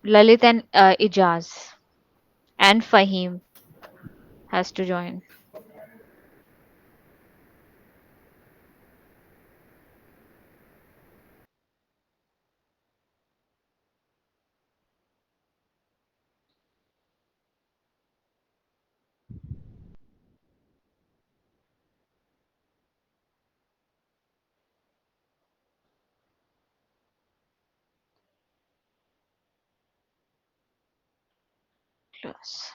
Lalit and Ijaz and Fahim has to join. Close.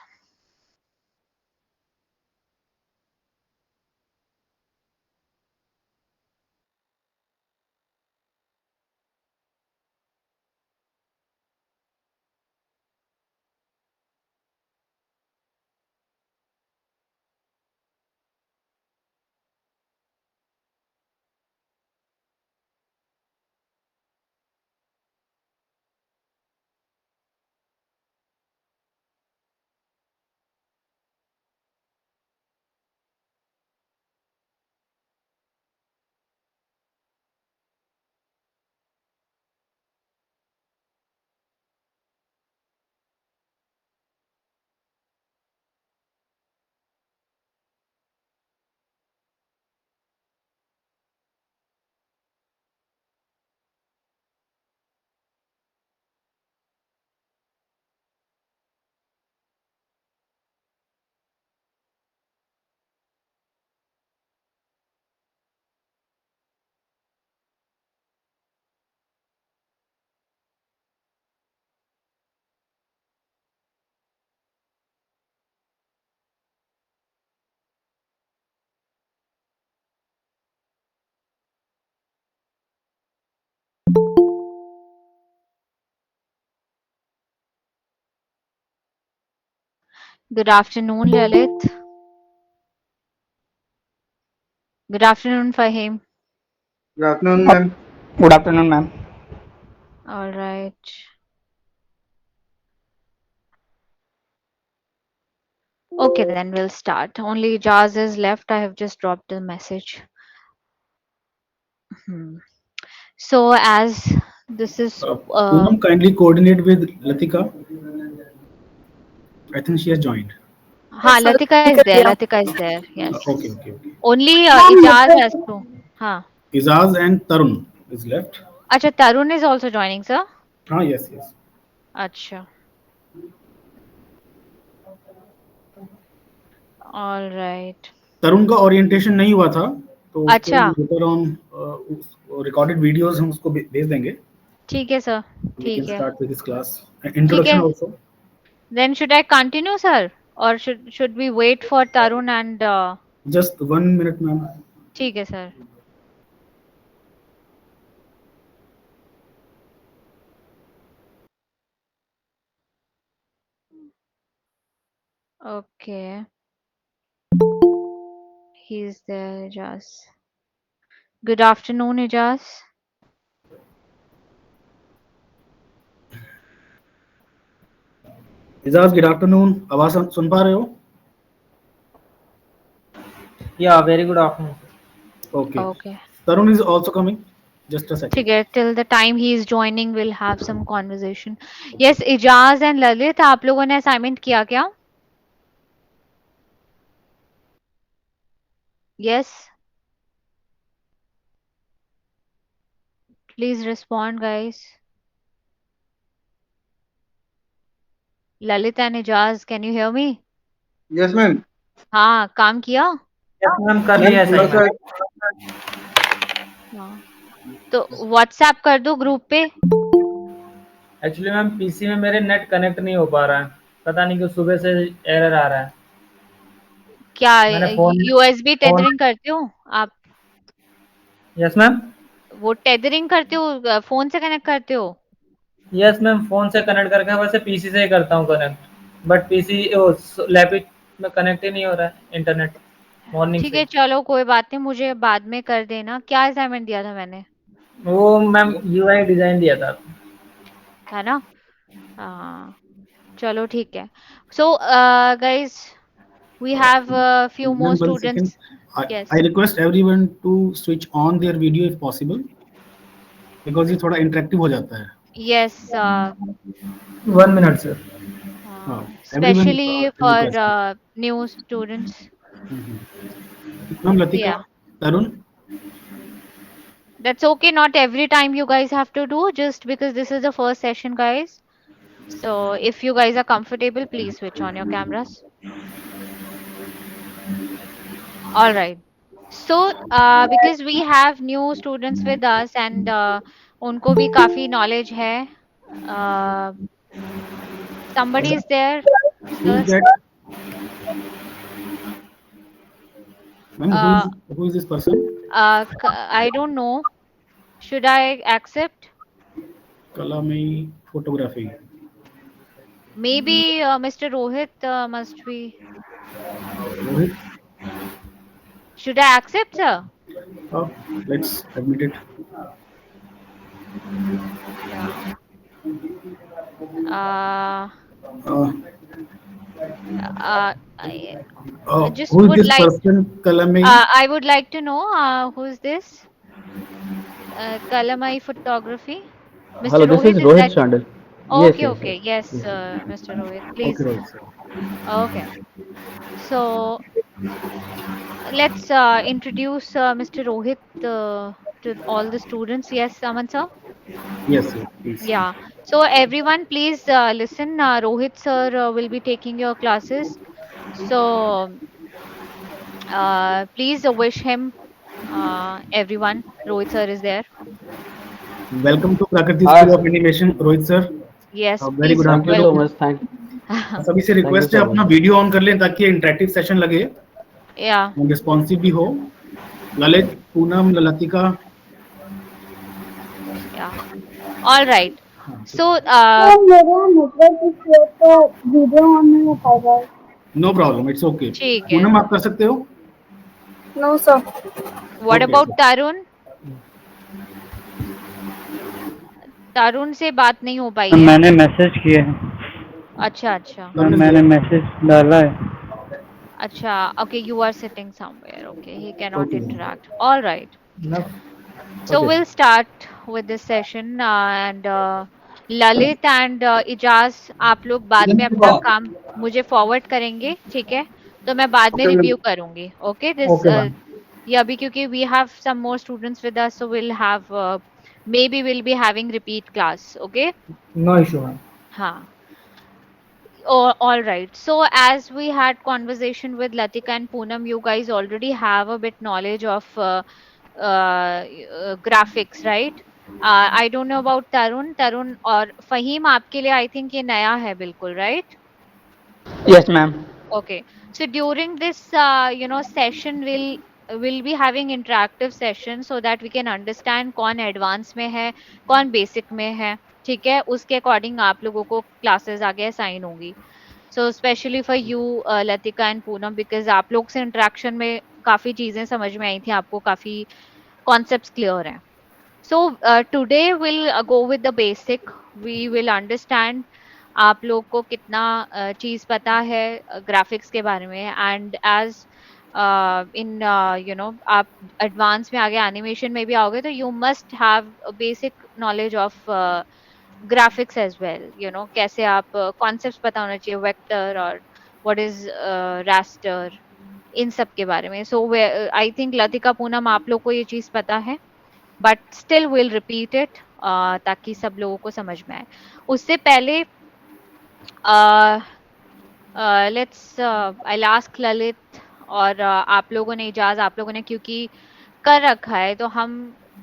Good afternoon, Lalit. Good afternoon, Fahim. Good afternoon, ma'am. Good afternoon, ma'am. All right. Okay, then we'll start. Only Ijaz is left. I have just dropped the message. Hmm. So, as this is, Poonam, kindly coordinate with Latika. I think she has joined. ha, Latika is there. Latika is there. Yes. Okay, okay, okay. Only Ijaz has to. Ha. Izaz and Tarun is left. Acha, Tarun is also joining, sir. Ah, yes, yes. Acha. All right. तरुण का orientation नहीं हुआ था तो उसको अच्छा, later on recorded videos हम उसको भेज देंगे. ठीक है सर. We can ठीक है. start with his class. ठीक Introduction है. also. Then should I continue, sir? Or should we wait for Tarun and Just 1 minute, ma'am. ठीक है sir. Okay. He's there, Ijaz. Good afternoon, Ijaz. Izaz, good afternoon. आवाज सुन पा रहे हो? Yeah, very good afternoon. Okay. Okay. Tarun is also coming. Just a second. ठीक है. Till the time he is joining, we'll have some conversation. Yes, Ijaz and Lalit, आप लोगों ने assignment किया क्या? Yes. Please respond, guys. Lalit and Ijaz, can you hear me? Yes, ma'am. हाँ, काम किया? Yes, ma'am, कर Ma'am, लिया थोड़ा सा assignment. हाँ. तो WhatsApp कर दो ग्रुप पे. Actually, मैम पीसी में मेरे नेट कनेक्ट नहीं हो पा रहा है. पता नहीं क्यों सुबह से एरर आ रहा है. क्या मैंने फोन यूएसबी फोन टेथरिंग करते हो आप? Yes ma'am. वो टेथरिंग करते हो, फोन से कनेक्ट करते हो? यस मैम, फोन से कनेक्ट करके वैसे पीसी से ही करता हूँ कनेक्ट. बट पीसी लैपटॉप में कनेक्ट ही नहीं हो रहा है इंटरनेट मॉर्निंग ठीक से. है, चलो कोई बात नहीं, मुझे बाद में कर देना. क्या असाइनमेंट दिया था मैंने? वो मैम यूआई डिजाइन दिया था. है ना? हाँ, चलो ठीक है. So guys, we have a few more Ma'am, 1 second. students. I Yes. request everyone to switch on their video if possible because ये थोड़ा इंटरेक्टिव हो जाता है. Yes, 1 minute, sir. Everyone especially for request. new students. Ma'am Latika, Yeah, Tarun. that's okay. Not every time you guys have to do, just because this is the first session, guys. So if you guys are comfortable, please switch on your cameras. All right. So, because we have new students with us and उनको भी काफी knowledge है. Uh, somebody is there, Who is sir. that? Ma'am, Uh, who is this person? I don't know. Should I accept? Kalamai photography. Maybe Mr. Rohit must be. Rohit. Should I accept, sir? Oh, let's admit it. Yeah. Uh, Uh, I just who is would this like. person? Kalamai. I would like to know who's this? Kalamai Photography. Hello, Mr. this is Rohit, is Rohit that? Chandal. Yes, Okay, yes, yes. okay. Yes, yes. Mr. Rohit, Okay, please. Rohit sir. Okay. So let's introduce Mr. Rohit to all the students. Yes, Aman sir. Yes, yes, please. Yeah. So everyone, please listen. Rohit sir will be taking your classes. So please wish him. Everyone, Rohit sir is there. Welcome to Prakriti Hi, School of Animation, Rohit sir. Yes, Very good please. thank you Well, so afternoon. much. सभी से Thank you request है so much. अपना video on कर लें ताकि interactive session लगे yeah. और responsive भी हो. Lalit, Poonam, Latika. Yeah. All right. हाँ, ठीक So, है. मेरा नेटवर्क इश्यू तो वीडियो ऑन नहीं हो पाएगा. No problem, it's okay. ठीक है. पूनम आप कर सकते हो. No sir. What okay. about Tarun? Tarun से बात नहीं हो पाई है. मैंने मैसेज किए हैं. अच्छा, अच्छा. मैंने मैसेज डाला है. अच्छा, okay, you are sitting somewhere. Okay, he cannot okay. interact. All right. No. So okay. we'll start with this session and Lalit and Ijaz आप लोग बाद में अपना काम मुझे फॉरवर्ड करेंगे, ठीक है? तो मैं बाद में Okay, रिव्यू ma'am. करूंगी. Okay, this Okay, ma'am. yeah, अभी क्योंकि we have some more students with us, so we'll have maybe we'll be having repeat class. Okay? No issue, ma'am. हाँ. Oh, all right. So as we had conversation with Latika and Poonam, you guys already have a bit knowledge of graphics, right? I don't know about Tarun. Tarun और फहीम आपके लिए I think ये नया है बिल्कुल, right? Yes, ma'am. Okay. So during this, session, we'll be having interactive session so that we can understand कौन advance में है, कौन basic में है, ठीक है? उसके according आप लोगों को classes आगे assign होंगी. So especially for you, Latika and Poonam, because आप लोग से interaction में काफी चीजें समझ में आई थी, आपको काफी concepts clear हैं. So today we'll go with the basic. We will understand आप लोग को कितना चीज पता है ग्राफिक्स के बारे में एंड एज इन आप एडवांस में आगे एनिमेशन में भी आओगे तो you must have basic knowledge of graphics as well कैसे आप कॉन्सेप्ट्स पता होना चाहिए वेक्टर और व्हाट इज रास्टर इन सब के बारे में सो आई थिंक लतिका पूनम आप लोग को ये चीज पता है but still will repeat it ताकि सब लोगों को समझ में आए उससे पहले लेट्स आई आस्क ललित और आप लोगों ने इजाज आप लोगों ने क्योंकि कर रखा है तो हम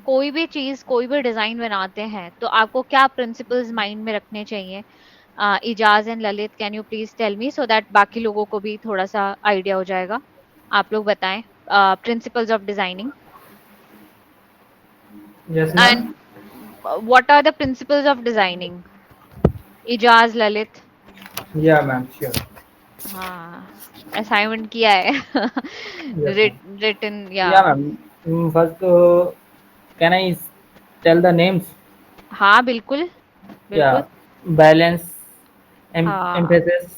कोई भी चीज कोई भी डिजाइन बनाते हैं तो आपको क्या प्रिंसिपल्स माइंड में रखने चाहिए Ijaz and Lalit can you please tell me so that बाकी लोगों को भी थोड़ा सा आइडिया हो जाएगा आप लोग बताएं principles of designing Yes, and ma'am. what are the principles of designing Ijaz Lalit Yeah, ma'am. Sure. हाँ असाइनमेंट किया है Yes, ma'am. written Yeah, yeah ma'am. First, can I tell the names? हाँ बिल्कुल बिल्कुल Yeah. Balance, हाँ emphasis,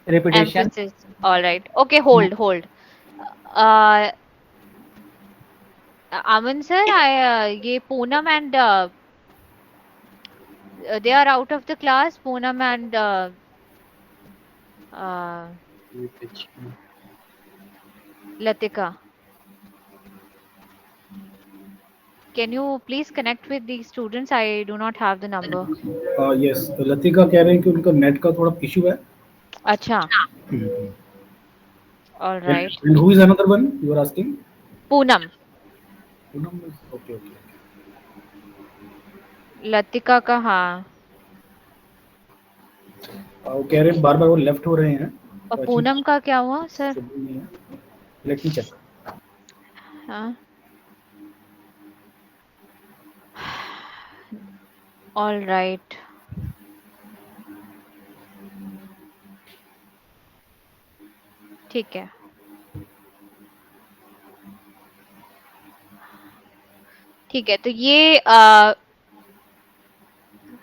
repetition. emphasis all right okay hold uh Aman sir I ये Poonam and they are out of the class, Poonam and uh, Latika. Can you please connect with the students? I do not have the number. Yes, Latika कह रहे हैं कि उनका net का थोड़ा issue है. Acha, all right. And who is another one you are asking? Poonam, Poonam is okay, okay. Latika का हाँ. वो कह रहे हैं बार-बार वो लेफ्ट हो रहे हैं. और पूनम का क्या हुआ सर? Let me check. हाँ. All right. ठीक है. ठीक है, तो ये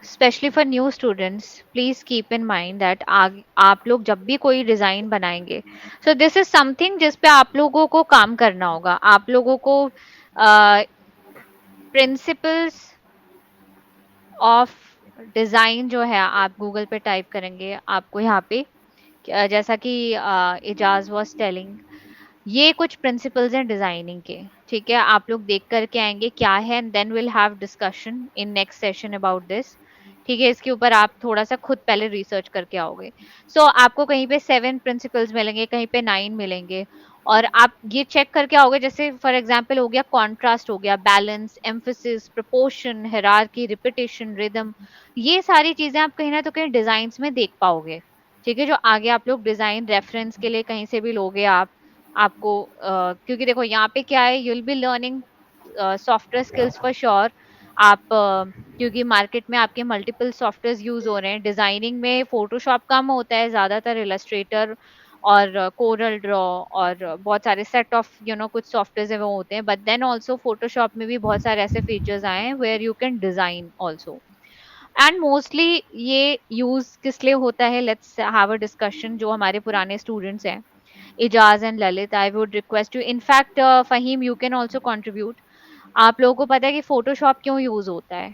specially for new students please keep in mind that आप लोग जब भी कोई डिजाइन बनाएंगे, सो दिस इज समथिंग जिस पे आप लोगों को काम करना होगा. आप लोगों को प्रिंसिपल्स ऑफ डिजाइन जो है आप गूगल पे टाइप करेंगे, आपको यहाँ पे जैसा कि इजाज वाज टेलिंग, ये कुछ प्रिंसिपल्स हैं डिजाइनिंग के. ठीक है, आप लोग देख करके आएंगे क्या है, and then will have discussion in next session about this. ठीक है, इसके ऊपर आप थोड़ा सा खुद पहले रिसर्च करके आओगे. सो आपको कहीं पे 7 प्रिंसिपल्स मिलेंगे, कहीं पे 9 मिलेंगे, और आप ये चेक करके आओगे. जैसे फॉर एग्जांपल हो गया कॉन्ट्रास्ट, हो गया balance, emphasis, proportion, hierarchy, repetition, rhythm. ये सारी चीजें आप कहीं ना तो कहीं डिजाइन्स में देख पाओगे. ठीक है, जो आगे आप लोग डिजाइन रेफरेंस के लिए कहीं से भी लोगे आपको क्योंकि देखो यहाँ पे क्या है, you will be learning software skills for sure. आप क्योंकि मार्केट में आपके मल्टीपल सॉफ्टवेयर यूज हो रहे हैं. डिजाइनिंग में फोटोशॉप कम होता है, ज्यादातर इलस्ट्रेटर और कोरल ड्रॉ और बहुत सारे सेट ऑफ कुछ सॉफ्टवेयर है वो होते हैं. बट देन ऑल्सो फोटोशॉप में भी बहुत सारे ऐसे फीचर्स आए हैं where you can design also. And mostly ये यूज किस लिए होता है, लेट्स हैव अ डिस्कशन. जो हमारे पुराने स्टूडेंट्स हैं, Ijaz and Lalit, I would request you. In fact, Fahim, you can also contribute. आप लोगों को पता है कि फोटोशॉप क्यों यूज होता है?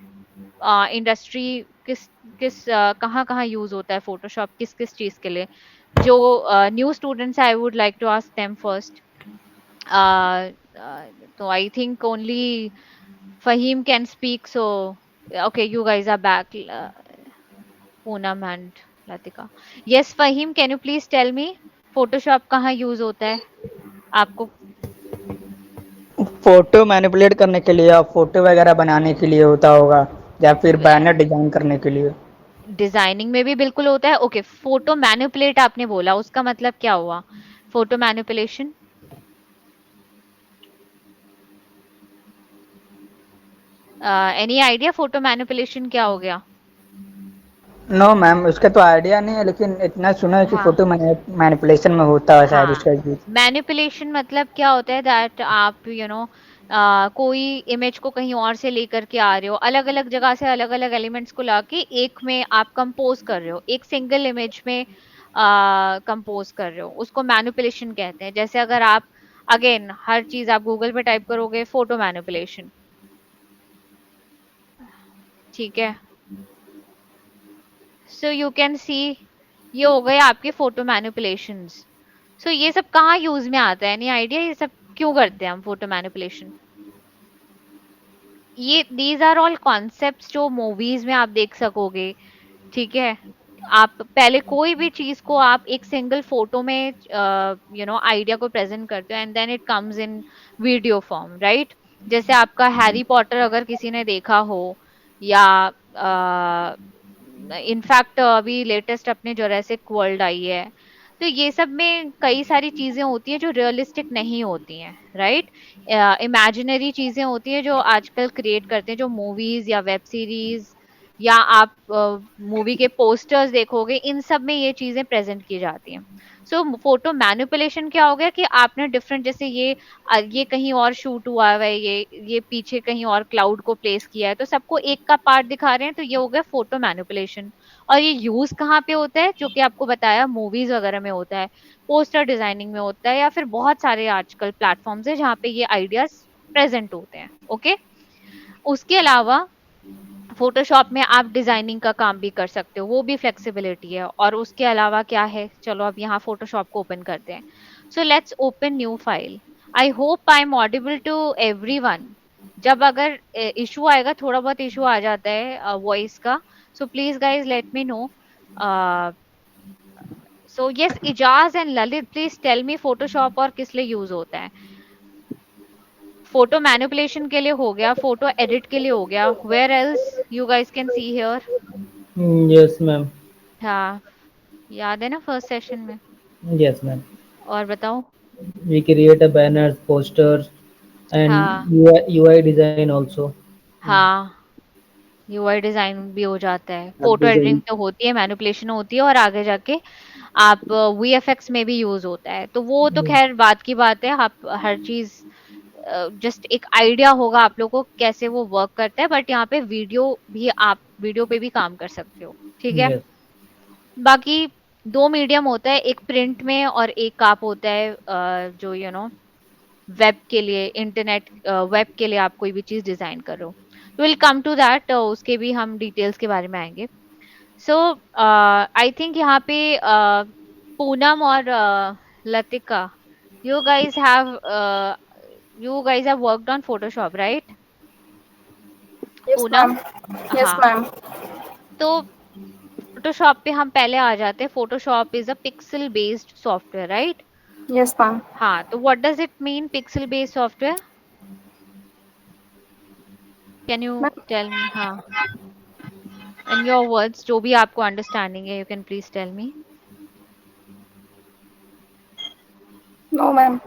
इंडस्ट्री किस किस कहाँ कहाँ यूज होता है फोटोशॉप, किस किस चीज के लिए? जो new students, I would like to ask them first. तो I think only Fahim can speak. So, okay, you guys are back. Poonam and Latika. Yes, Fahim, can you please tell me Photoshop कहाँ use होता है आपको? Photo manipulate करने के लिए या photo वगैरह बनाने के लिए होता होगा, या फिर बैनर डिजाइन करने के लिए. डिजाइनिंग में भी बिल्कुल होता है. ओके, फोटो मैनिपुलेट आपने बोला, उसका मतलब क्या हुआ? Photo manipulation any idea? Photo manipulation क्या हो गया? नो मैम, उसका तो आइडिया नहीं है, लेकिन इतना सुना है कि हाँ. फोटो मैनिपुलेशन में होता है शायद उसका हाँ, यूज. मैनिपुलेशन मतलब क्या होता है दैट आप कोई इमेज को कहीं और से लेकर के आ रहे हो, अलग अलग जगह से अलग अलग एलिमेंट्स को लाके एक में आप कंपोज कर रहे हो, एक सिंगल इमेज में कंपोज कर रहे हो, उसको मैनिपुलेशन कहते हैं. जैसे अगर आप अगेन हर चीज आप गूगल पे टाइप करोगे, फोटो मैनिपुलेशन. ठीक है, सो यू कैन सी ये हो गए आपके फोटो मैनिपुलेशंस. सो ये सब कहाँ यूज में आता है? एनी आइडिया ये सब क्यों करते हैं हम फोटो मैनिपुलेशन? ये दीज आर ऑल कॉन्सेप्ट्स जो मूवीज में आप देख सकोगे. ठीक है, आप पहले कोई भी चीज को आप एक सिंगल फोटो में आइडिया को प्रेजेंट करते हो, and then it comes in video form, right? जैसे आपका हैरी पॉटर अगर किसी ने देखा हो, या इनफैक्ट अभी लेटेस्ट अपने जोरासिक वर्ल्ड आई है, तो ये सब में कई सारी चीजें होती हैं जो रियलिस्टिक नहीं होती हैं, राइट? इमेजिनरी चीजें होती हैं जो आजकल क्रिएट करते हैं, जो मूवीज या वेब सीरीज या आप मूवी के पोस्टर्स देखोगे, इन सब में ये चीजें प्रेजेंट की जाती हैं. सो फोटो मैनिपुलेशन क्या हो गया कि आपने डिफरेंट, जैसे ये कहीं और शूट हुआ है, ये पीछे कहीं और क्लाउड को प्लेस किया है, तो सबको एक का पार्ट दिखा रहे हैं, तो ये हो गया फोटो मैनिपुलेशन. और ये यूज कहाँ पे होता है? जो कि आपको बताया, मूवीज वगैरह में होता है, पोस्टर डिजाइनिंग में होता है, या फिर बहुत सारे आजकल प्लेटफॉर्म्स है जहाँ पे ये आइडियाज प्रेजेंट होते हैं. ओके, उसके अलावा फोटोशॉप में आप डिजाइनिंग का काम भी कर सकते हो, वो भी फ्लेक्सिबिलिटी है। और उसके अलावा क्या है, चलो अब यहाँ फोटोशॉप को ओपन करते हैं। So let's open new file. I hope I am audible to everyone. जब अगर इशू आएगा, थोड़ा बहुत इशू आ जाता है वॉइस का, so please guys let me know. So yes, Ijaz and Lalit, please tell me Photoshop और किस लिए यूज होता है। फोटो मैनिपुलेशन के लिए हो गया, फोटो एडिट के लिए हो गया, where else you guys can see here. Yes ma'am. हाँ, याद है ना फर्स्ट सेशन में। Yes ma'am. और बताओ। We create a banners, posters, हाँ and UI design also. हाँ, यूआई डिजाइन भी हो जाता है, आप फोटो एडिटिंग डिजाइन तो होती है, मैनिपुलेशन होती है, और आगे जाके आप वीएफएक्स में भी यूज होता है। तो वो तो खैर बात की बात है, आप हर चीज जस्ट एक आइडिया होगा आप लोगों को कैसे वो वर्क करता है। बट यहाँ पे वीडियो भी, आप वीडियो पे भी काम कर सकते हो, ठीक है। Yes. बाकी दो मीडियम होता है, एक प्रिंट में और एक आप होता है जो वेब के लिए, इंटरनेट वेब के लिए आप कोई भी चीज डिजाइन कर रहे हो। विल कम टू दैट, उसके भी हम डिटेल्स के बारे में आएंगे। सो आई थिंक यहाँ पे पूनम और Latika, you guys have uh, you guys have worked on Photoshop, right? Yes, Poonam. ma'am. Yes, हाँ, ma'am. तो फोटोशॉप पे हम पहले आ जाते हैं। Photoshop is a pixel based software, right? Yes, ma'am. हाँ, तो what does it mean pixel based software? Can you Ma'am, tell me? हाँ, इन योर वर्ड्स, जो भी आपको अंडरस्टैंडिंग है, you can please tell me. no, ma'am.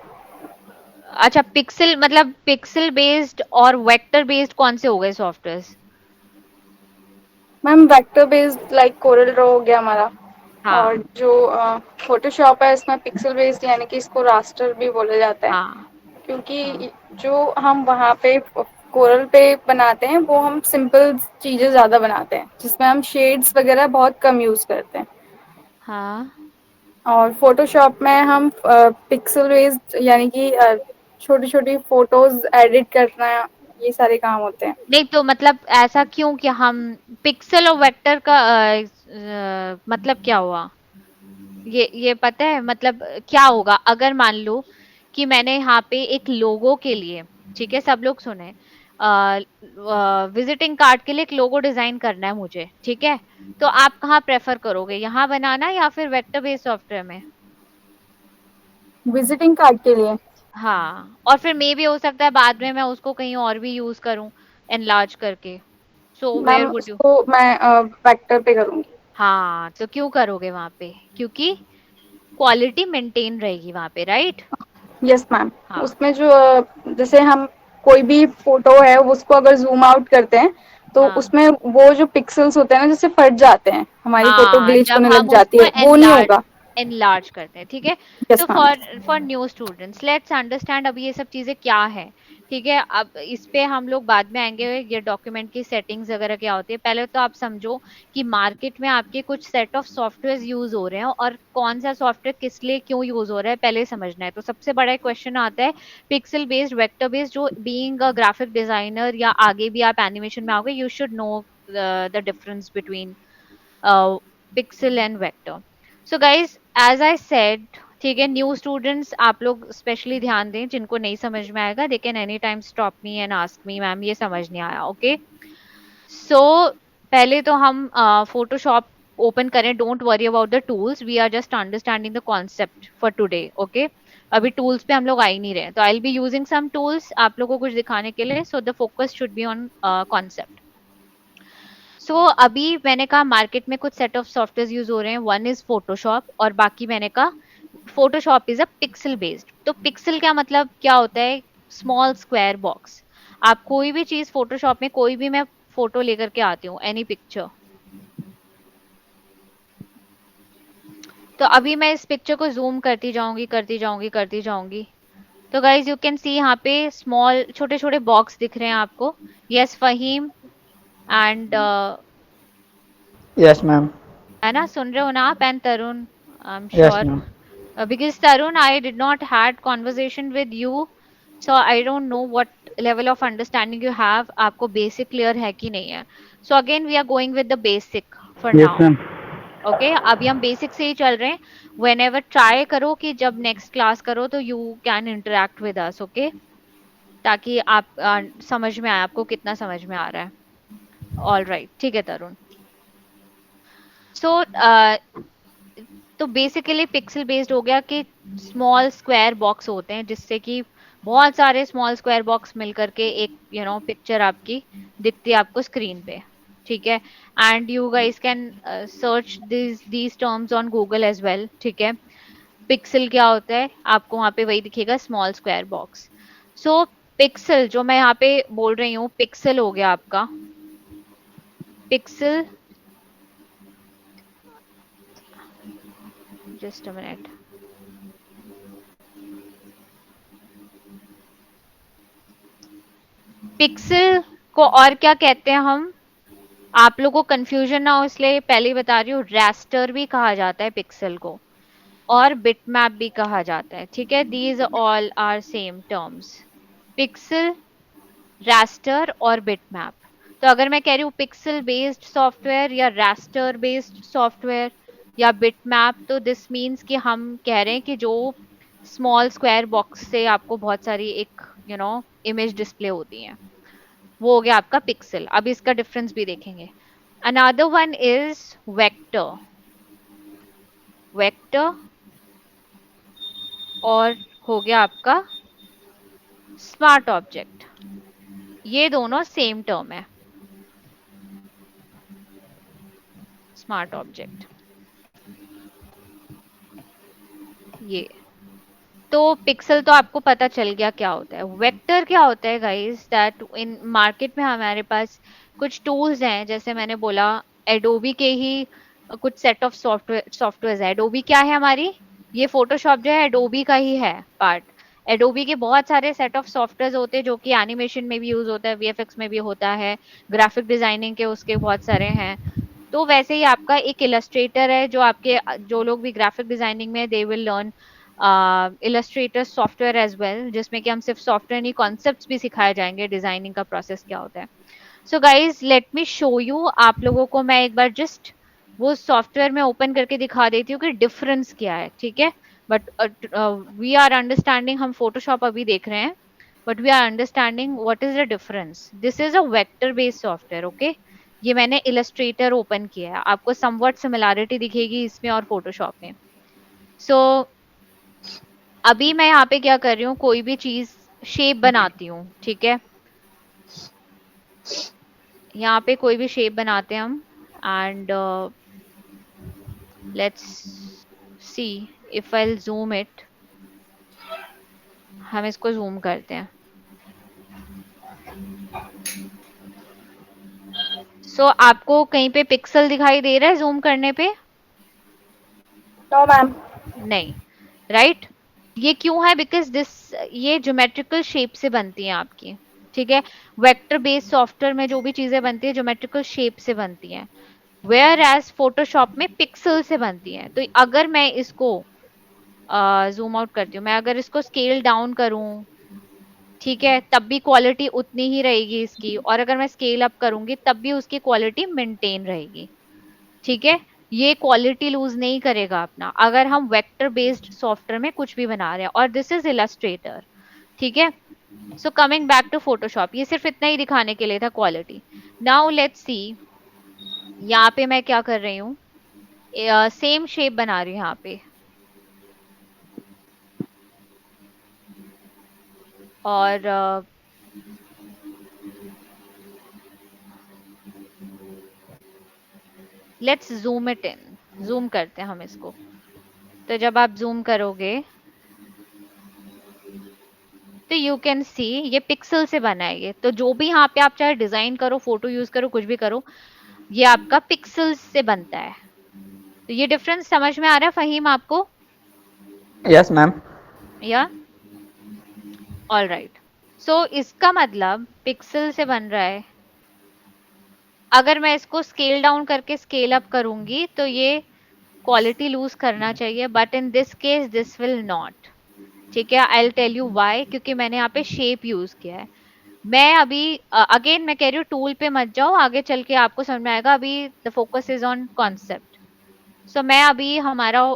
अच्छा, pixel मतलब pixel based और वेक्टर बेस्ड कौन से हो गए softwares? Ma'am vector based like Corel Draw हो गया हमारा। और हाँ जो फोटोशॉप है इसमें पिक्सल बेस्ड यानी कि इसको रास्टर भी बोला जाता है, हाँ हाँ क्योंकि जो हम वहाँ पे कोरल पे बनाते हैं वो हम सिंपल चीज़ें ज़्यादा बनाते हैं जिसमें हम शेड्स वगैरह बहुत कम यूज़ करते हैं। हाँ। और फोटोशॉप में हम पिक्सल बेस्ड यानी कि छोटी छोटी फोटोज एडिट करना, ये सारे काम होते हैं। नहीं तो मतलब ऐसा क्यों कि हम पिक्सल और वेक्टर का मतलब क्या हुआ? ये पता है मतलब क्या होगा अगर मान लो कि मैंने यहाँ पे एक लोगो के लिए, ठीक है, सब लोग सुने, विजिटिंग कार्ड के लिए एक लोगो डिजाइन करना है मुझे, ठीक है। तो आप कहाँ प्रेफर करोगे, यहाँ बनाना या फिर वेक्टर बेस्ड सॉफ्टवेयर में? विजिटिंग कार्ड के लिए हाँ, और फिर मे भी हो सकता है बाद में मैं उसको कहीं और भी यूज करूँ, एनलार्ज करके। So where ma'am would you? उसको मैं वेक्टर पे करूँगी। हाँ, तो क्यों करोगे वहां पे? क्योंकि क्वालिटी मेंटेन रहेगी वहां पे, राइट? Yes ma'am. हाँ उसमें जो जैसे हम कोई भी फोटो है उसको अगर जूम आउट करते हैं तो हाँ उसमें वो जो पिक्सेल्स होते हैं ना जैसे फट जाते हैं, हमारी फोटो हाँ, ग्लिच जब होने लग हम जाती उसको है, वो नहीं होगा। एनलार्ज करते हैं, ठीक है। यस तो ma'am. For new students let's understand अब ये सब चीजें क्या है, ठीक है। अब इस पे हम लोग बाद में आएंगे, ये डॉक्यूमेंट की सेटिंग्स वगैरह क्या होती है। पहले तो आप समझो कि मार्केट में आपके कुछ सेट ऑफ सॉफ्टवेयर यूज हो रहे हैं, और कौन सा सॉफ्टवेयर किस लिए क्यों यूज हो रहा है पहले समझना है। तो सबसे बड़ा क्वेश्चन आता है पिक्सल बेस्ड, वेक्टर बेस्ड। जो बीइंग अ ग्राफिक डिजाइनर या आगे भी आप एनिमेशन में आओगे, you should know the difference between pixel and vector. So guys as I said, ठीक है, न्यू स्टूडेंट्स आप लोग स्पेशली ध्यान दें, जिनको नहीं समझ में आएगा they can any time stop me and ask me, ma'am ये समझ नहीं आया, ओके। सो पहले तो हम फोटोशॉप ओपन करें, don't worry about the tools, we are just understanding the concept for today, okay. अभी टूल्स पे हम लोग आ ही नहीं रहे, तो I will be using some tools आप लोगों को कुछ दिखाने के लिए, so the focus should be on concept. सो अभी मैंने कहा मार्केट में कुछ सेट ऑफ सॉफ्टवेयर यूज हो रहे हैं, वन इज फोटोशॉप, और बाकी मैंने कहा Photoshop is a pixel based. तो पिक्सल क्या मतलब क्या होता है? Small square box. आप कोई भी चीज फोटोशॉप में, कोई भी मैं फोटो लेकर के आती हूँ, एनी पिक्चर, तो अभी मैं इस पिक्चर को जूम करती जाऊंगी करती जाऊंगी करती जाऊंगी, तो गाइज यू कैन सी यहाँ पे स्मॉल छोटे छोटे बॉक्स दिख रहे हैं आपको। Yes Faheem and yes ma'am. है ना, सुन रहे हो ना आप? And Tarun, I am yes sure, ma'am. because Tarun, I did not had conversation with you, so I don't know what level of understanding you have, आपको basic clear है कि नहीं है। So again we are going with the basic for yes now. Ma'am. Okay, अभी हम basic से ही चल रहे हैं। वेन एवर ट्राई करो कि जब नेक्स्ट क्लास करो तो you can interact with us, okay, ताकि आप समझ में आए आपको कितना समझ में आ रहा है। ऑल राइट, ठीक है तरुण। सो तो बेसिकली पिक्सल बेस्ड हो गया कि स्मॉल स्क्वायर बॉक्स होते हैं जिससे कि बहुत सारे स्मॉल स्क्वायर बॉक्स मिलकर के एक पिक्चर आपकी दिखती है आपको स्क्रीन पे, ठीक है। And you guys can search these terms on Google as well, ठीक है। पिक्सल क्या होता है आपको वहां पे वही दिखेगा, स्मॉल स्क्वायर बॉक्स। सो पिक्सल जो मैं यहाँ पे बोल रही हूँ, पिक्सल हो गया आपका, pixel, just a minute, pixel को और क्या कहते हैं हम, आप लोगों को कंफ्यूजन ना हो इसलिए पहले ही बता रही हूँ, रास्टर भी कहा जाता है पिक्सल को, और बिटमैप भी कहा जाता है, ठीक है। These all are same terms, pixel, raster और बिटमैप। तो अगर मैं कह रही हूँ पिक्सल बेस्ड सॉफ्टवेयर या रास्टर बेस्ड सॉफ्टवेयर या बिटमैप, तो दिस मीन्स कि हम कह रहे हैं कि जो स्मॉल स्क्वायर बॉक्स से आपको बहुत सारी एक इमेज डिस्प्ले होती है, वो हो गया आपका पिक्सल। अब इसका डिफरेंस भी देखेंगे। Another one is vector, vector और हो गया आपका स्मार्ट ऑब्जेक्ट, ये दोनों सेम टर्म है, स्मार्ट ऑब्जेक्ट ये। तो पिक्सल तो आपको पता चल गया क्या होता है। वेक्टर क्या होता है गाइस, दैट इन मार्केट में हमारे पास कुछ टूल्स हैं, जैसे मैंने बोला एडोबी के ही कुछ सेट ऑफ सॉफ्टवेयर है। एडोबी क्या है हमारी, ये फोटोशॉप जो है एडोबी का ही है पार्ट। एडोबी के बहुत सारे सेट ऑफ सॉफ्टवेयर होते हैं जो कि एनिमेशन में भी यूज होता है, वीएफएक्स में भी होता है, ग्राफिक डिजाइनिंग के उसके बहुत सारे हैं। तो वैसे ही आपका एक इलस्ट्रेटर है, जो आपके जो लोग भी ग्राफिक डिजाइनिंग में, they will learn Illustrator software as well, जिसमें कि हम सिर्फ सॉफ्टवेयर नहीं कॉन्सेप्ट्स भी सिखाए जाएंगे, डिजाइनिंग का प्रोसेस क्या होता है। So guys let me show you, आप लोगों को मैं एक बार जस्ट वो सॉफ्टवेयर में ओपन करके दिखा देती हूँ कि डिफरेंस क्या है, ठीक है। बट वी आर अंडरस्टैंडिंग, हम फोटोशॉप अभी देख रहे हैं, but we are understanding what is the difference. This is a vector based software, okay. ये मैंने इलस्ट्रेटर ओपन किया है, आपको समवट सिमिलैरिटी दिखेगी इसमें और फोटोशॉप में। सो अभी मैं यहाँ पे क्या कर रही हूँ, कोई भी चीज शेप बनाती हूँ, ठीक है। यहाँ पे कोई भी शेप बनाते हैं हम, and let's see if I zoom it, हम इसको जूम करते हैं। सो आपको कहीं पे पिक्सल दिखाई दे रहा है जूम करने पे? No ma'am. नहीं, राइट। ये क्यों है, बिकॉज दिस, ये ज्योमेट्रिकल शेप से बनती है आपकी, ठीक है। वेक्टर बेस्ड सॉफ्टवेयर में जो भी चीजें बनती है ज्योमेट्रिकल शेप से बनती हैं, वेयर एज फोटोशॉप में पिक्सल से बनती हैं। तो अगर मैं इसको जूम आउट करती हूँ, मैं अगर इसको स्केल डाउन करूं, ठीक है, तब भी क्वालिटी उतनी ही रहेगी इसकी, और अगर मैं स्केल अप करूंगी तब भी उसकी क्वालिटी मेंटेन रहेगी, ठीक है। ये क्वालिटी लूज नहीं करेगा अपना, अगर हम वेक्टर बेस्ड सॉफ्टवेयर में कुछ भी बना रहे हैं, और दिस इज इलस्ट्रेटर, ठीक है। So coming back to Photoshop, ये सिर्फ इतना ही दिखाने के लिए था क्वालिटी। नाउ लेट्स सी, यहाँ पे मैं क्या कर रही हूँ, सेम शेप बना रही हूँ यहाँ पे, और let's zoom it in, zoom करते हैं हम इसको। तो जब आप जूम करोगे तो यू कैन सी ये पिक्सल से बना है ये, तो जो भी यहाँ पे आप चाहे डिजाइन करो, फोटो यूज करो, कुछ भी करो, ये आपका पिक्सल से बनता है। तो ये डिफरेंस समझ में आ रहा है फहीम आपको? Yes ma'am. या ऑल राइट। सो इसका मतलब पिक्सल से बन रहा है, अगर मैं इसको स्केल डाउन करके स्केल अप करूंगी तो ये क्वालिटी लूज करना चाहिए, but in this case this will not, ठीक है। I will tell you why, क्योंकि मैंने यहाँ पे शेप यूज किया है। मैं अभी अगेन मैं कह रही हूँ टूल पे मत जाओ, आगे चल के आपको समझ में आएगा। अभी the focus is on concept. So मैं अभी हमारा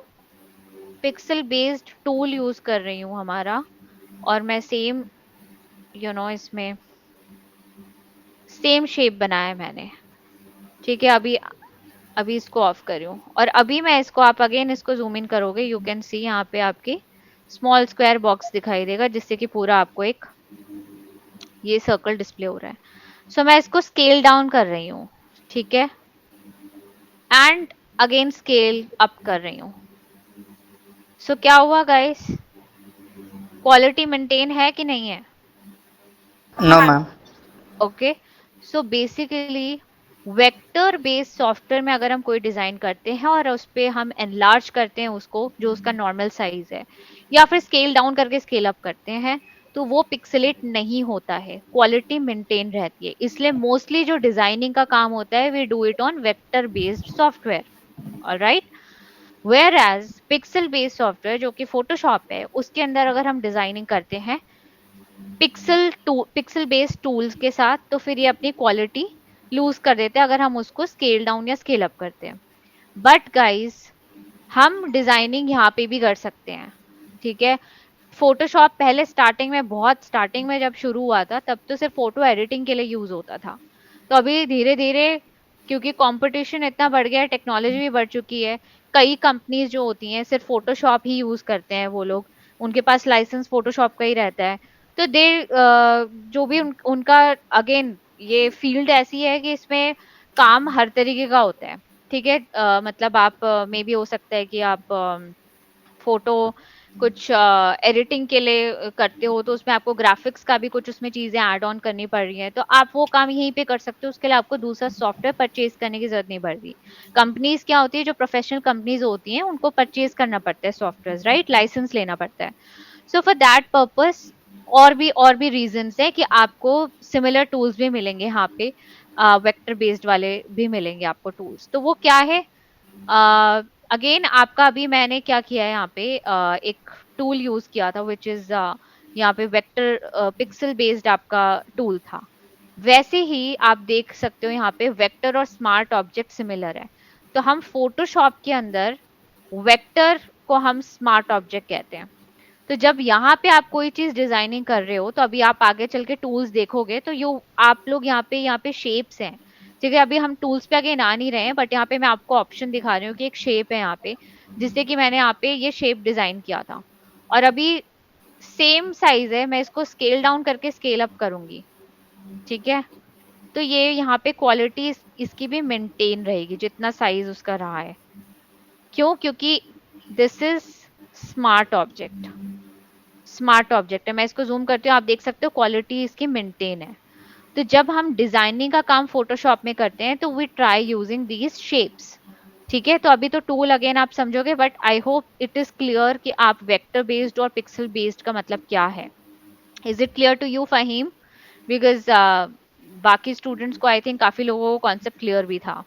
पिक्सल बेस्ड टूल यूज कर रही हूँ हमारा, और मैं सेम इसमें सेम शेप बनाया है मैंने। ठीक है, अभी अभी इसको ऑफ कर रही हूँ, और अभी मैं इसको, आप अगेन इसको जूम इन करोगे, यू कैन सी यहाँ पे आपकी स्मॉल स्क्वायर बॉक्स दिखाई देगा, जिससे कि पूरा आपको एक ये सर्कल डिस्प्ले हो रहा है। सो मैं इसको स्केल डाउन कर रही हूँ, ठीक है, एंड अगेन स्केल अप कर रही हूँ। सो क्या हुआ गाइस, क्वालिटी मेंटेन है कि नहीं है? No ma'am. Okay, so basically vector based software में अगर हम कोई डिजाइन करते हैं और उस पे हम एनलार्ज करते हैं उसको, जो उसका नॉर्मल साइज है, या फिर स्केल डाउन करके स्केल अप करते हैं, तो वो पिक्सेलेट नहीं होता है, क्वालिटी मेंटेन रहती है। इसलिए मोस्टली जो डिजाइनिंग का काम होता है, we do it on vector based software, alright. Whereas pixel based software जो कि फोटोशॉप है, उसके अंदर अगर हम डिजाइनिंग करते हैं पिक्सल बेस्ड टूल्स के साथ, तो फिर ये अपनी क्वालिटी लूज कर देते हैं अगर हम उसको स्केल डाउन या स्केल अप करते हैं। बट गाइस, हम डिजाइनिंग यहाँ पे भी कर सकते हैं, ठीक है। फोटोशॉप पहले स्टार्टिंग में, बहुत स्टार्टिंग में जब शुरू हुआ था, तब तो सिर्फ फोटो एडिटिंग के लिए यूज होता था। तो अभी धीरे धीरे, क्योंकि कंपटीशन इतना बढ़ गया है, टेक्नोलॉजी भी बढ़ चुकी है, कई कंपनीज जो होती हैं सिर्फ फोटोशॉप ही यूज करते हैं वो लोग, उनके पास लाइसेंस फोटोशॉप का ही रहता है। तो जो भी उनका, अगेन ये फील्ड ऐसी है कि इसमें काम हर तरीके का होता है, ठीक है। मतलब आप मे भी हो सकता है कि आप फोटो कुछ एडिटिंग के लिए करते हो, तो उसमें आपको ग्राफिक्स का भी कुछ उसमें चीजें ऐड ऑन करनी पड़ रही हैं, तो आप वो काम यहीं पे कर सकते हो। उसके लिए आपको दूसरा सॉफ्टवेयर परचेज करने की जरूरत नहीं पड़ती। कंपनीज क्या होती है, जो प्रोफेशनल कंपनीज होती हैं, उनको परचेज करना पड़ता है सॉफ्टवेयर, राइट, लाइसेंस लेना पड़ता है। सो फॉर दैट पर्पस, और भी रीजंस है कि आपको सिमिलर टूल्स भी मिलेंगे यहाँ पे, वेक्टर बेस्ड वाले भी मिलेंगे आपको टूल्स। तो वो क्या है, अगेन आपका अभी मैंने क्या किया है यहाँ पे, एक टूल यूज किया था विच इज यहाँ पे वेक्टर पिक्सल बेस्ड आपका टूल था। वैसे ही आप देख सकते हो यहाँ पे वेक्टर और स्मार्ट ऑब्जेक्ट सिमिलर है। तो हम फोटोशॉप के अंदर वेक्टर को हम स्मार्ट ऑब्जेक्ट कहते हैं। तो जब यहाँ पे आप कोई चीज डिजाइनिंग कर रहे हो, तो अभी आप आगे चल के टूल्स देखोगे, तो यो आप लोग यहाँ पे शेप्स हैं, ठीक है। अभी हम टूल्स पे आगे आ नहीं रहे हैं, बट यहाँ पे मैं आपको ऑप्शन दिखा रही हूँ कि एक शेप है यहाँ पे, जिससे कि मैंने यहाँ पे ये शेप डिजाइन किया था। और अभी सेम साइज है, मैं इसको स्केल डाउन करके स्केल अप करूंगी, ठीक है। तो ये यहाँ पे क्वालिटी इसकी भी मेंटेन रहेगी, जितना साइज उसका रहा है। क्यों? क्योंकि this is smart object, smart object है। मैं इसको जूम करती हूँ, आप देख सकते हो क्वालिटी इसकी मेंटेन है। तो जब हम डिजाइनिंग का काम फोटोशॉप में करते हैं, तो we try using these shapes, ठीक है। तो अभी तो टूल अगेन आप समझोगे, but I hope it is clear कि आप वेक्टर बेस्ड और पिक्सल बेस्ड का मतलब क्या है। Is it clear to you Faheem? Because बाकी स्टूडेंट्स को आई थिंक काफी लोगों को कॉन्सेप्ट क्लियर भी था,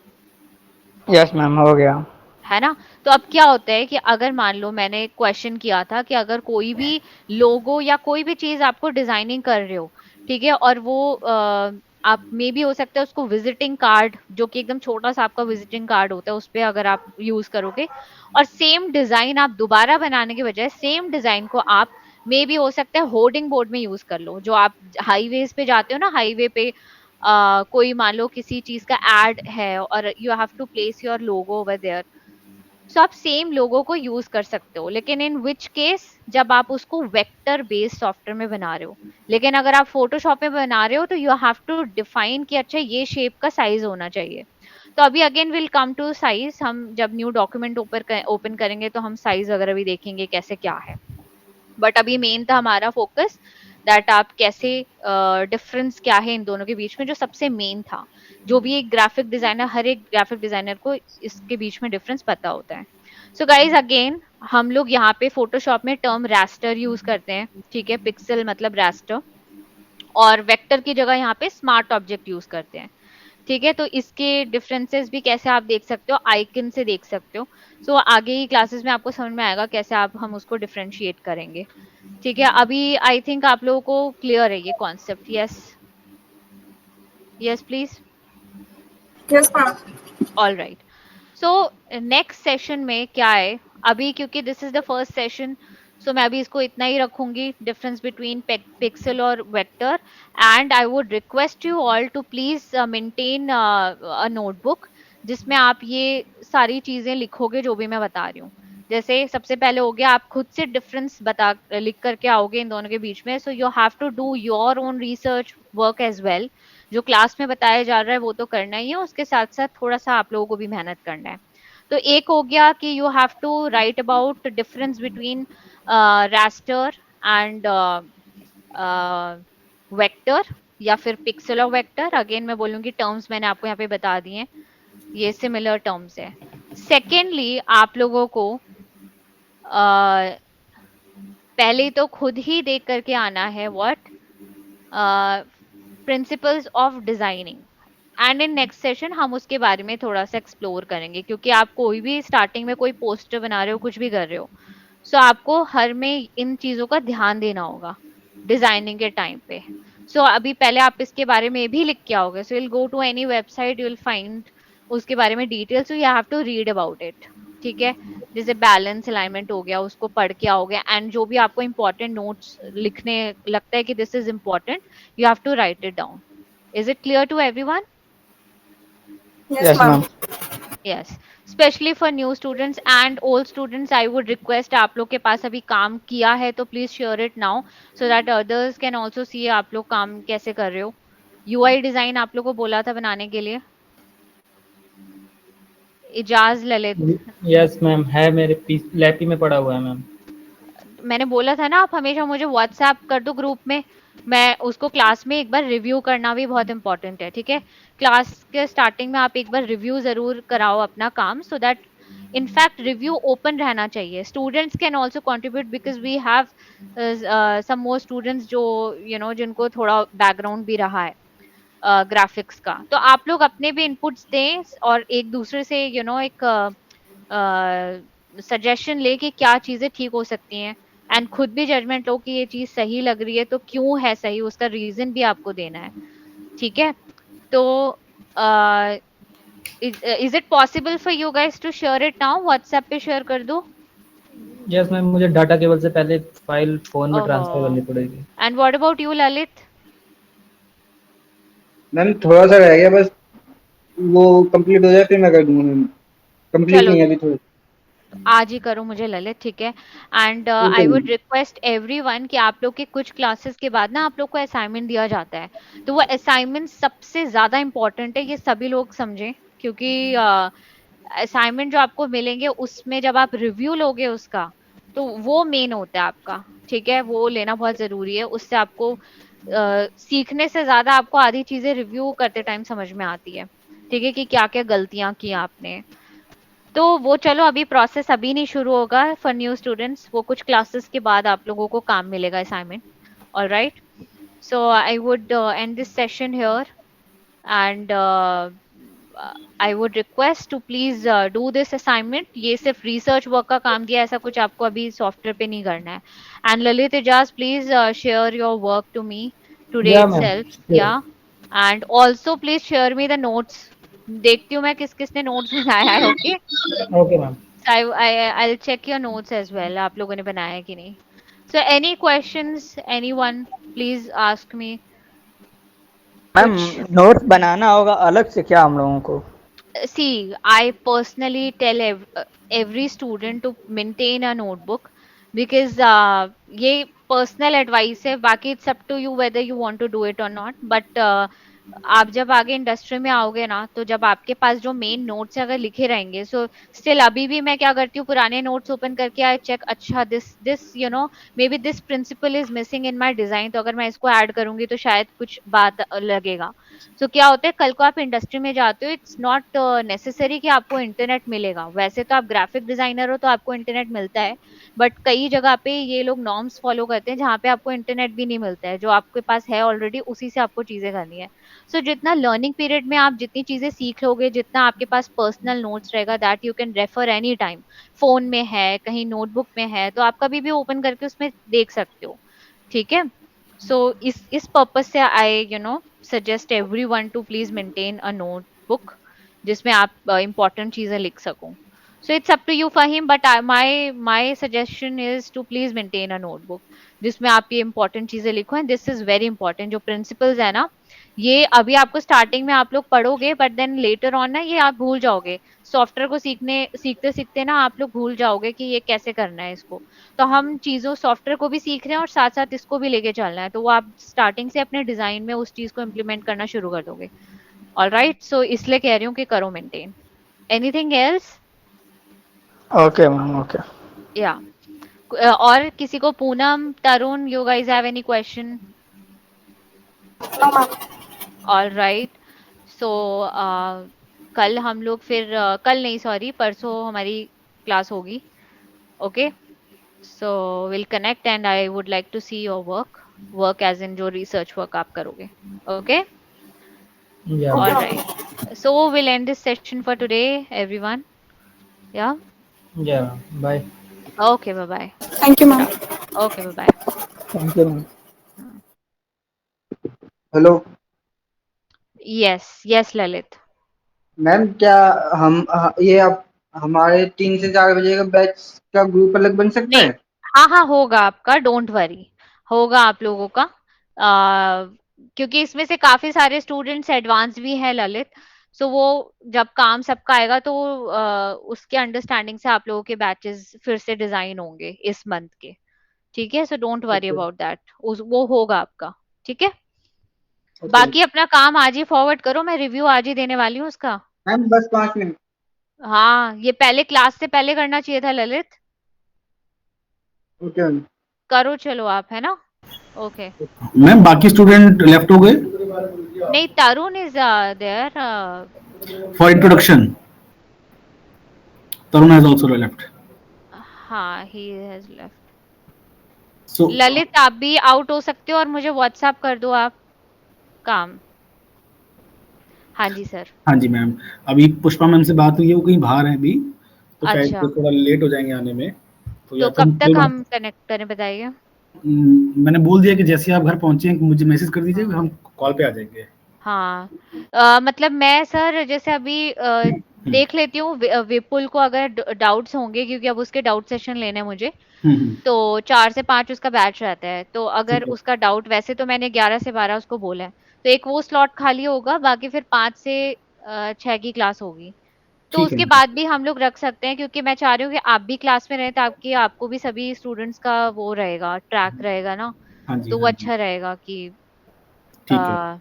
यस मैम, हो गया। है ना। तो अब क्या होता है कि अगर मान लो मैंने क्वेश्चन किया था कि अगर कोई भी लोगो या कोई भी चीज आपको डिजाइनिंग कर रहे हो, ठीक है, और वो आप मे भी हो सकता है उसको विजिटिंग कार्ड, जो कि एकदम छोटा सा आपका विजिटिंग कार्ड होता है, उस पे अगर आप यूज करोगे, और सेम डिजाइन आप दोबारा बनाने के बजाय सेम डिजाइन को आप मे भी हो सकता है होर्डिंग बोर्ड में यूज कर लो। जो आप हाईवेज पे जाते हो ना, हाईवे पे कोई मान लो किसी चीज का एड है और you have to place your logo over there, so आप सेम लोगो को यूज कर सकते हो, लेकिन इन विच केस जब आप उसको वेक्टर बेस्ड सॉफ्टवेयर में बना रहे हो। लेकिन अगर आप फोटोशॉप में बना रहे हो, तो यू हैव टू डिफाइन कि अच्छा ये शेप का साइज होना चाहिए। तो अभी again will come to size, हम जब न्यू डॉक्यूमेंट ओपन करेंगे तो हम साइज वगैरह भी देखेंगे कैसे क्या है। बट अभी मेन था हमारा फोकस दैट आप कैसे, डिफरेंस क्या है इन दोनों के बीच में, जो सबसे मेन था। जो भी एक ग्राफिक डिजाइनर, हर एक ग्राफिक डिजाइनर को इसके बीच में डिफरेंस पता होता है। सो गाइज अगेन, हम लोग यहाँ पे फोटोशॉप में टर्म रास्टर यूज करते हैं, ठीक है, पिक्सल मतलब रास्टर, और वेक्टर की जगह यहाँ पे स्मार्ट ऑब्जेक्ट यूज करते हैं, ठीक है। तो इसके डिफरेंसेस भी कैसे आप देख सकते हो, आइकन से देख सकते हो। सो आगे ही क्लासेस में आपको समझ में आएगा कैसे हम उसको डिफरेंशिएट करेंगे, ठीक है। अभी आई थिंक आप लोगों को क्लियर है ये concept, yes? Yes, please. Yes, ma'am. All right. So next session में क्या है, अभी क्योंकि this is the first session, so मैं अभी इसको इतना ही रखूंगी, डिफरेंस बिटवीन पिक्सल और vector. And I would request you all to please maintain a notebook जिसमें आप ये सारी चीजें लिखोगे जो भी मैं बता रही हूँ. जैसे सबसे पहले हो गया, आप खुद से डिफरेंस बता लिख करके आओगे इन दोनों के बीच में. So you have to do your own research work as well. जो क्लास में बताया जा रहा है वो तो करना ही है, उसके साथ साथ थोड़ा सा आप लोगों को भी मेहनत करना है. तो एक हो गया कि you have to write about difference between raster and vector या फिर पिक्सल और वेक्टर. अगेन मैं बोलूंगी टर्म्स मैंने आपको यहाँ पे बता दिए हैं, ये सिमिलर टर्म्स है. सेकेंडली आप लोगों को पहले तो खुद ही देख करके आना है what principles of designing. And in next session हम उसके बारे में थोड़ा सा एक्सप्लोर करेंगे, क्योंकि आप कोई भी स्टार्टिंग में कोई पोस्टर बना रहे हो, कुछ भी कर रहे हो, सो आपको हर में इन चीजों का ध्यान देना होगा डिजाइनिंग के टाइम पे. सो अभी पहले आप इसके बारे में भी लिख के आओगे. So will go to any website, you will find उसके बारे में details, so you have to read about it. ठीक है, जैसे बैलेंस अलाइनमेंट हो गया, उसको पढ़ के आओगे. एंड जो भी आपको इंपॉर्टेंट नोट्स लिखने लगता है कि this is important, you have to write it down. Is it clear to everyone? Yes, yes ma'am. Ma'am. Yes, especially for new students and old students, I would request आप लोग के पास अभी काम किया है तो please share it now so that others can also see आप लोग काम कैसे कर रहे हो. UI डिजाइन आप लोग को बोला था बनाने के लिए. इजाज ललित, यस मैम, है मेरे लैपी में पड़ा हुआ है मैम. मैंने बोला था ना आप हमेशा मुझे व्हाट्सएप कर दो ग्रुप में, मैं उसको क्लास में एक बार रिव्यू करना भी बहुत इंपॉर्टेंट है. ठीक है, क्लास के स्टार्टिंग में आप एक बार रिव्यू जरूर कराओ अपना काम, so that in fact review open रहना चाहिए. Students can also contribute because we have some more students जो जिनको थोड़ा बैकग्राउंड भी रहा है ग्राफिक्स का. तो आप लोग अपने भी इनपुट्स दें और एक दूसरे से एक सजेशन ले कि क्या चीजें ठीक हो सकती हैं. एंड खुद भी जजमेंट लो कि ये चीज सही लग रही है तो क्यों है सही, उसका रीजन भी आपको देना है. ठीक है, तो is it possible for you guys to share it now? WhatsApp पे शेयर कर दो. यस मैम, मुझे डाटा केबल से पहले फाइल फोन में ट्रांसफर करनी पड़ेगी. And what about you Lalit? Ma'am थोड़ा सा रह गया बस, वो कंप्लीट हो जाए फिर मैं कर दूंगा मैम. कंप्लीट चलो नहीं है अभी थोड़ा. आज ही करो मुझे ललित. ठीक है, एंड ठीक है आई मैम. वुड रिक्वेस्ट एवरीवन कि आप लोग के कुछ क्लासेस के बाद ना आप लोग को असाइनमेंट दिया जाता है, तो वो असाइनमेंट सबसे ज्यादा इंपॉर्टेंट है, ये सभी लोग समझें. क्योंकि असाइनमेंट जो आपको मिलेंगे उसमें जब आप रिव्यू लोगे उसका, तो वो मेन होता है आपका. ठीक है, वो लेना बहुत जरूरी है. उससे आपको सीखने से ज्यादा आपको आधी चीजें रिव्यू करते टाइम समझ में आती है. ठीक है, कि क्या क्या गलतियां की आपने. तो वो चलो अभी प्रोसेस अभी नहीं शुरू होगा फॉर न्यू स्टूडेंट्स, वो कुछ क्लासेस के बाद आप लोगों को काम मिलेगा assignment. Alright, so I would end this session here and I would request to please do this assignment. ये सिर्फ रिसर्च वर्क का काम दिया, ऐसा कुछ आपको अभी सॉफ्टवेयर पे नहीं करना है. And Lalit Ijaz please share your work to me today yeah ma'am, itself. Yeah and also please share me the notes. देखती हूँ मैं किस किसने नोट्स बनाया है. Okay, okay ma'am. I'll check your notes as well. आप लोगों ने बनाया है कि नहीं. So any questions? Anyone? Please ask me. Ma'am कुछ नोट्स बनाना होगा अलग से क्या हम लोगों को? see, I personally tell every student to maintain a notebook because ये personal advice है. बाकी it's up to you whether you want to do it or not. But आप जब आगे इंडस्ट्री में आओगे ना, तो जब आपके पास जो मेन नोट्स अगर लिखे रहेंगे, सो स्टिल अभी भी मैं क्या करती हूँ, पुराने नोट्स ओपन करके आई चेक, अच्छा this this may be this principle is missing in my design, तो अगर मैं इसको ऐड करूंगी तो शायद कुछ बात लगेगा. सो क्या होता है, कल को आप इंडस्ट्री में जाते हो, इट्स नॉट नेसेसरी कि आपको इंटरनेट मिलेगा. वैसे तो आप ग्राफिक डिजाइनर हो तो आपको इंटरनेट मिलता है, बट कई जगह पे ये लोग नॉर्म्स फॉलो करते हैं जहाँ पे आपको इंटरनेट भी नहीं मिलता है. जो आपके पास है ऑलरेडी उसी से आपको चीजें करनी है. सो जितना लर्निंग पीरियड में आप जितनी चीजें सीख लोगे, जितना आपके पास पर्सनल नोट्स रहेगा, that you can refer any time. Phone में है, कहीं नोटबुक में है, तो आप कभी भी ओपन करके उसमें देख सकते हो. ठीक है, सो इस पर्पज से I suggest everyone to please maintain a notebook जिसमें आप इम्पोर्टेंट चीजें लिख सको. So it's up to you, Fahim, but my suggestion is to please maintain a notebook जिसमें आप ये important चीजें लिखो. And this is very important. जो प्रिंसिपल्स है ना, ये अभी आपको स्टार्टिंग में आप लोग पढ़ोगे, बट देन लेटर ऑन ना ये आप भूल जाओगे. सॉफ्टवेयर को सीखते सीखते ना आप लोग भूल जाओगे कि ये कैसे करना है इसको. तो हम चीजों सॉफ्टवेयर को भी सीख रहे हैं और साथ साथ इसको भी लेके चलना है, तो वो आप स्टार्टिंग से अपने डिजाइन में उस चीज को इम्प्लीमेंट करना शुरू कर दोगे. ऑल राइट, सो इसलिए कह रही हूँ कि करो maintain. Anything else? Okay ma'am, okay. या और किसी को, Poonam, Tarun, you guys have any question? No ma'am. All right, so कल हम लोग फिर कल नहीं सॉरी परसों हमारी क्लास होगी. Okay, so will connect and I would like to see your work as in जो रिसर्च वर्क आप करोगे. Okay, Yeah. All Okay. Right, so will end this session for today everyone. Yeah, Yeah. Bye. Okay, bye bye. Thank you ma'am. Okay, bye bye. Thank you ma'am. Hello yes yes Lalit. Ma'am, क्या हम ये अब हमारे 3 से 4 बजे का batch का group अलग बन सकता नहीं, है? हाँ हाँ होगा आपका, डोंट वरी, होगा आप लोगों का. क्योंकि इसमें से काफी सारे स्टूडेंट्स एडवांस भी हैं ललित. सो वो जब काम सबका आएगा तो उसके अंडरस्टैंडिंग से आप लोगों के बैचेस फिर से डिजाइन होंगे इस मंथ के. ठीक है, so don't worry okay about that, वो होगा आपका. ठीक है, ओके बाकी अपना काम आज ही फॉरवर्ड करो, मैं रिव्यू आज ही देने वाली हूँ उसका. मैम, बस 5 मिनट. हाँ, ये पहले क्लास से पहले करना चाहिए था ललित. Okay ma'am. करो चलो आप, है ना. ओके. मैम बाकी स्टूडेंट लेफ्ट हो गए नहीं, Tarun is there. For introduction. Tarun has also left. हाँ, he has left. So Lalit आप भी आउट हो सकते हो और मुझे व्हाट्सएप कर दो आप काम. हाँ जी सर. हाँ जी मैम, अभी पुष्पा मैम से बात हुई है, वो कहीं बाहर है अभी, तो शायद अच्छा, वो थोड़ा लेट हो जाएंगे आने में. तो या तो तो कब तक कोई हम कनेक्ट करें बताइए. मैंने बोल दिया कि जैसे आप घर पहुंचे मुझे मैसेज कर दीजिए, हाँ हम कॉल पे आ जाएंगे. हाँ, मतलब मैं सर जैसे अभी देख लेती हूँ विपुल को अगर डाउट्स होंगे, क्योंकि अब उसके डाउट सेशन लेने हैं मुझे. हम्म. तो 4 से 5 उसका बैच रहता है, तो अगर ठीक है. उसका डाउट, वैसे तो मैंने 11 से 12 उसको बोला है, तो एक वो स्लॉट खाली होगा, बाकी फिर 5 से 6 की क्लास होगी. तो ठीक है उसके मैम. बाद भी हम लोग रख सकते हैं, क्योंकि मैं चाह रही हूँ कि आप भी क्लास में रहें, ताकि आपको भी सभी स्टूडेंट्स का वो रहेगा, ट्रैक रहेगा ना. हाँ जी, तो वो हाँ जी. अच्छा रहेगा कि ठीक है. अ,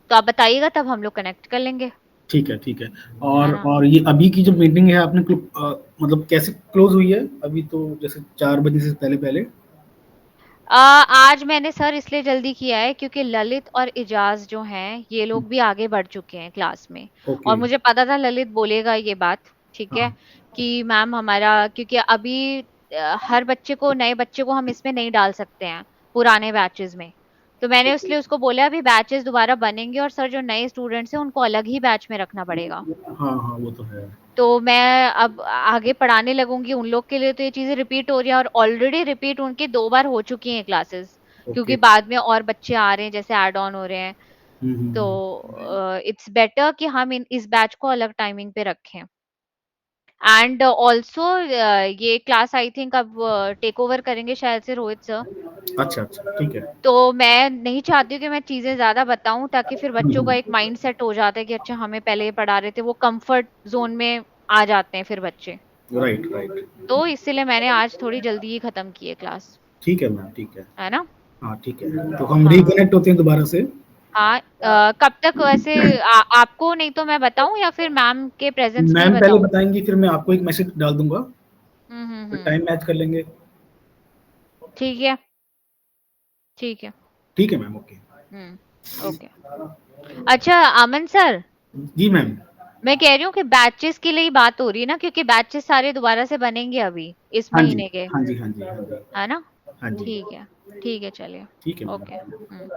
तो आप बताइएगा, तब हम लोग कनेक्ट कर लेंगे. ठीक है. ठीक है. है ना. और ये अभी की जो मीटिंग है आपने मतलब कैसे क्लोज हुई है अभी, तो जैसे 4 बजे से पहले पहले? आज मैंने सर इसलिए जल्दी किया है क्योंकि ललित और इजाज जो हैं ये लोग भी आगे बढ़ चुके हैं क्लास में. ओके. और मुझे पता था ललित बोलेगा ये बात. ठीक है, हाँ. कि मैम हमारा, क्योंकि अभी हर बच्चे को, नए बच्चे को हम इसमें नहीं डाल सकते हैं पुराने बैचेस में. तो मैंने इसलिए उसको बोला अभी बैचेस दोबारा बनेंगे और सर जो नए स्टूडेंट्स हैं उनको अलग ही बैच में रखना पड़ेगा. हाँ हाँ, वो तो है. तो मैं अब आगे पढ़ाने लगूंगी उन लोग के लिए, तो ये चीजें रिपीट हो रही है, और ऑलरेडी रिपीट उनकी 2 बार हो चुकी हैं क्लासेस, ओके. क्योंकि बाद में और बच्चे आ रहे हैं, जैसे ऐड ऑन हो रहे हैं. तो हम्म. इट्स बेटर कि हम इस बैच को अलग टाइमिंग पे रखें. एंड ऑल्सो ये क्लास आई थिंक अब टेक ओवर करेंगे शायद से रोहित सर. अच्छा अच्छा, ठीक है. तो मैं नहीं चाहती हूँ कि मैं चीजें ज्यादा बताऊं, ताकि फिर बच्चों का एक माइंड सेट हो जाता है कि अच्छा हमें पहले ये पढ़ा रहे थे, वो कंफर्ट जोन में आ जाते हैं फिर बच्चे. Right right. तो इसीलिए मैंने आज थोड़ी जल्दी ही खत्म की है क्लास. ठीक है मैम, ठीक है. है ना. हाँ ठीक है, तो हम हाँ रिकनेक्ट होते हैं दोबारा से. हाँ. कब तक वैसे आपको, नहीं तो मैं बताऊं या फिर मैम के प्रेजेंस में ही मैम पहले बताऊं. बताएंगी, फिर मैं आपको एक मैसेज डाल दूंगा, फिर हम्म. टाइम मैच कर लेंगे. ठीक है, ठीक है. ठीक है मैम. ओके. ओके. अच्छा अमन सर, जी मैम. मैं कह रही हूँ कि बैचेस के लिए ही बात हो रही है ना, क्योंकि बैचेस सारे दोबारा से बनेंगे अभी इस हाँ जी, महीने के. हाँ जी, हाँ जी, हाँ जी. है ना. हाँ जी. ठीक है, ठीक है, चलिए. ठीक है ओके. मैम.